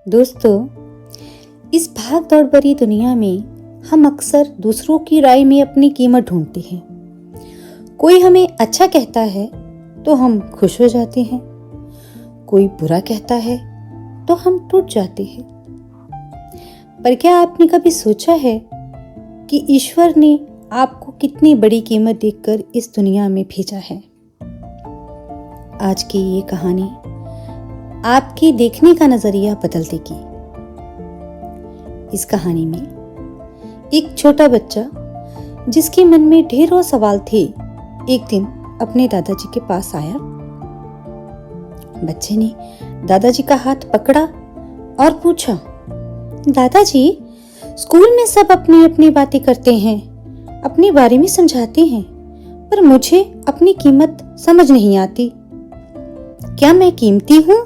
दोस्तों, इस भाग दौड़ भरी दुनिया में हम अक्सर दूसरों की राय में अपनी कीमत ढूंढते हैं। कोई हमें अच्छा कहता है तो हम खुश हो जाते हैं, कोई बुरा कहता है तो हम टूट जाते हैं। पर क्या आपने कभी सोचा है कि ईश्वर ने आपको कितनी बड़ी कीमत देकर इस दुनिया में भेजा है? आज की ये कहानी आपकी देखने का नजरिया बदल देगी। इस कहानी में एक छोटा बच्चा जिसके मन में ढेरों सवाल थे, एक दिन अपने दादाजी के पास आया। बच्चे ने दादाजी का हाथ पकड़ा और पूछा, दादाजी, स्कूल में सब अपनी अपनी बातें करते हैं, अपने बारे में समझाते हैं, पर मुझे अपनी कीमत समझ नहीं आती। क्या मैं कीमती हूं?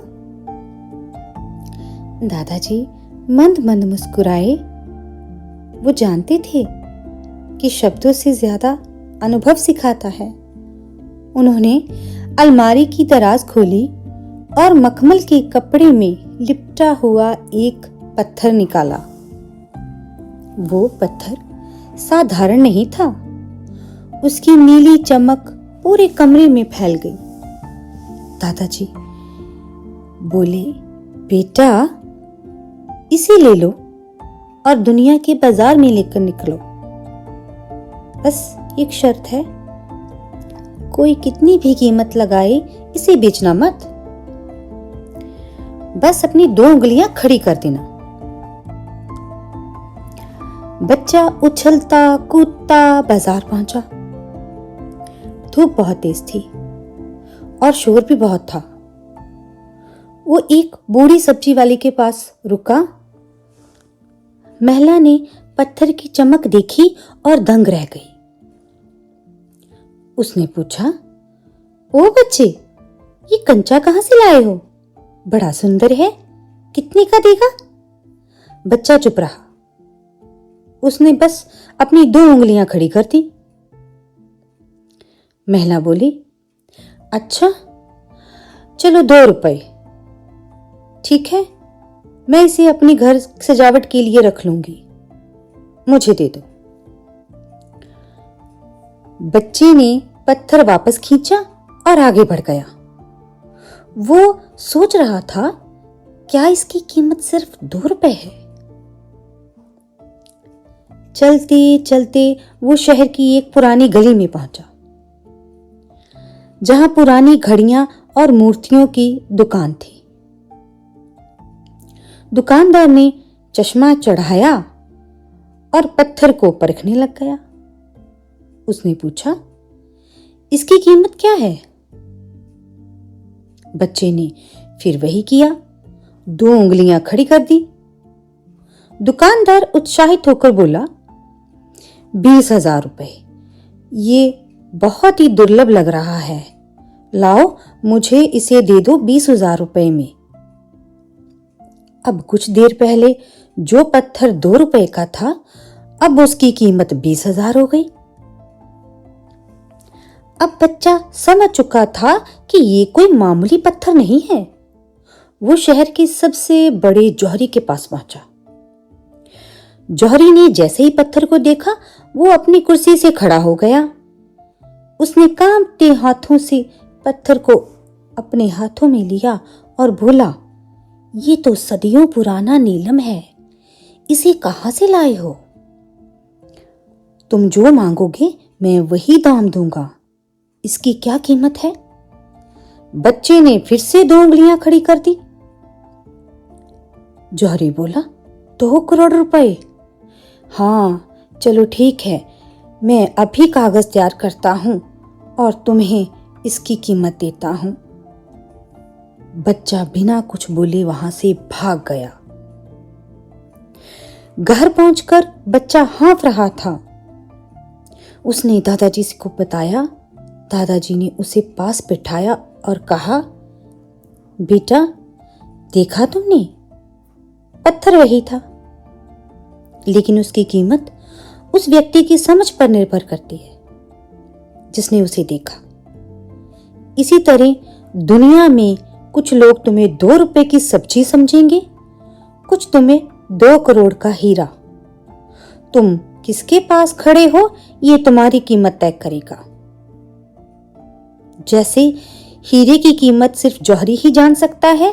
दादाजी मंद मंद मुस्कुराए। वो जानते थे कि शब्दों से ज्यादा अनुभव सिखाता है। उन्होंने अलमारी की दराज खोली और मखमल के कपड़े में लिपटा हुआ एक पत्थर निकाला। वो पत्थर साधारण नहीं था। उसकी नीली चमक पूरे कमरे में फैल गई। दादाजी बोले, बेटा, इसे ले लो और दुनिया के बाजार में लेकर निकलो। बस एक शर्त है, कोई कितनी भी कीमत लगाए इसे बेचना मत। बस अपनी 2 उंगलियां खड़ी कर देना। बच्चा उछलता कूदता बाजार पहुंचा। धूप बहुत तेज थी और शोर भी बहुत था। वो एक बूढ़ी सब्जी वाले के पास रुका। महिला ने पत्थर की चमक देखी और दंग रह गई। उसने पूछा, ओ बच्चे, ये कंचा कहां से लाए हो? बड़ा सुंदर है, कितने का देगा? बच्चा चुप रहा। उसने बस अपनी 2 उंगलियां खड़ी कर दी। महिला बोली, अच्छा, चलो 2 रुपए। ठीक है, मैं इसे अपनी घर सजावट के लिए रख लूंगी, मुझे दे दो। बच्चे ने पत्थर वापस खींचा और आगे बढ़ गया। वो सोच रहा था, क्या इसकी कीमत सिर्फ 2 रुपए है? चलते चलते वो शहर की एक पुरानी गली में पहुंचा, जहां पुरानी घड़ियां और मूर्तियों की दुकान थी। दुकानदार ने चश्मा चढ़ाया और पत्थर को परखने लग गया। उसने पूछा, इसकी कीमत क्या है? बच्चे ने फिर वही किया, 2 उंगलियां खड़ी कर दी। दुकानदार उत्साहित होकर बोला, 20,000 रुपए। ये बहुत ही दुर्लभ लग रहा है। लाओ, मुझे इसे दे दो 20,000 रुपए में। अब कुछ देर पहले जो पत्थर 2 रुपए का था, अब उसकी कीमत 20,000 हो गई। अब बच्चा समझ चुका था कि ये कोई मामूली पत्थर नहीं है। वो शहर के सबसे बड़े जौहरी के पास पहुंचा। जौहरी ने जैसे ही पत्थर को देखा, वो अपनी कुर्सी से खड़ा हो गया। उसने कांपते हाथों से पत्थर को अपने हाथों में लिया और बोला, ये तो सदियों पुराना नीलम है, इसे कहां से लाए हो? तुम जो मांगोगे मैं वही दाम दूंगा। इसकी क्या कीमत है? बच्चे ने फिर से 2 उंगलियां खड़ी कर दी। जौहरी बोला, 2 करोड़ रुपए। हाँ, चलो ठीक है, मैं अभी कागज तैयार करता हूं और तुम्हें इसकी कीमत देता हूं। बच्चा बिना कुछ बोले वहां से भाग गया। घर पहुंचकर बच्चा हाँफ रहा था। उसने दादाजी को बताया। दादाजी ने उसे पास बिठाया और कहा, बेटा, देखा तुमने? पत्थर वही था, लेकिन उसकी कीमत उस व्यक्ति की समझ पर निर्भर करती है जिसने उसे देखा। इसी तरह दुनिया में कुछ लोग तुम्हें 2 रुपए की सब्जी समझेंगे कुछ तुम्हें 2 करोड़ का हीरा। तुम किसके पास खड़े हो ये तुम्हारी कीमत तय करेगा। जैसे हीरे की कीमत सिर्फ जौहरी ही जान सकता है,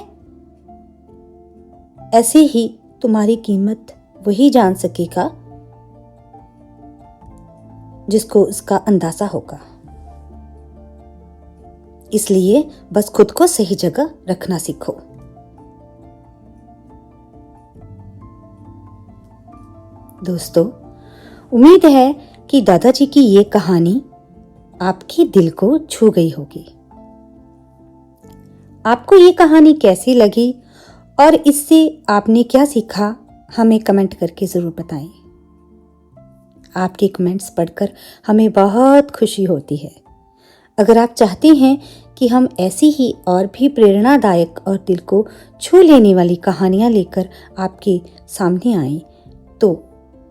ऐसे ही तुम्हारी कीमत वही जान सकेगा जिसको इसका अंदाजा होगा। इसलिए बस खुद को सही जगह रखना सीखो। दोस्तों, उम्मीद है कि दादाजी की ये कहानी आपके दिल को छू गई होगी। आपको ये कहानी कैसी लगी और इससे आपने क्या सीखा, हमें कमेंट करके ज़रूर बताएं। आपके कमेंट्स पढ़कर हमें बहुत खुशी होती है। अगर आप चाहते हैं कि हम ऐसी ही और भी प्रेरणादायक और दिल को छू लेने वाली कहानियाँ लेकर आपके सामने आएं, तो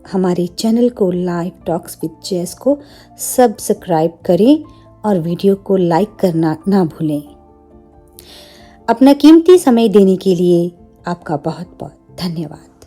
हमारे चैनल को लाइव टॉक्स विद जैस को सब्सक्राइब करें और वीडियो को लाइक करना ना भूलें। अपना कीमती समय देने के लिए आपका बहुत बहुत धन्यवाद।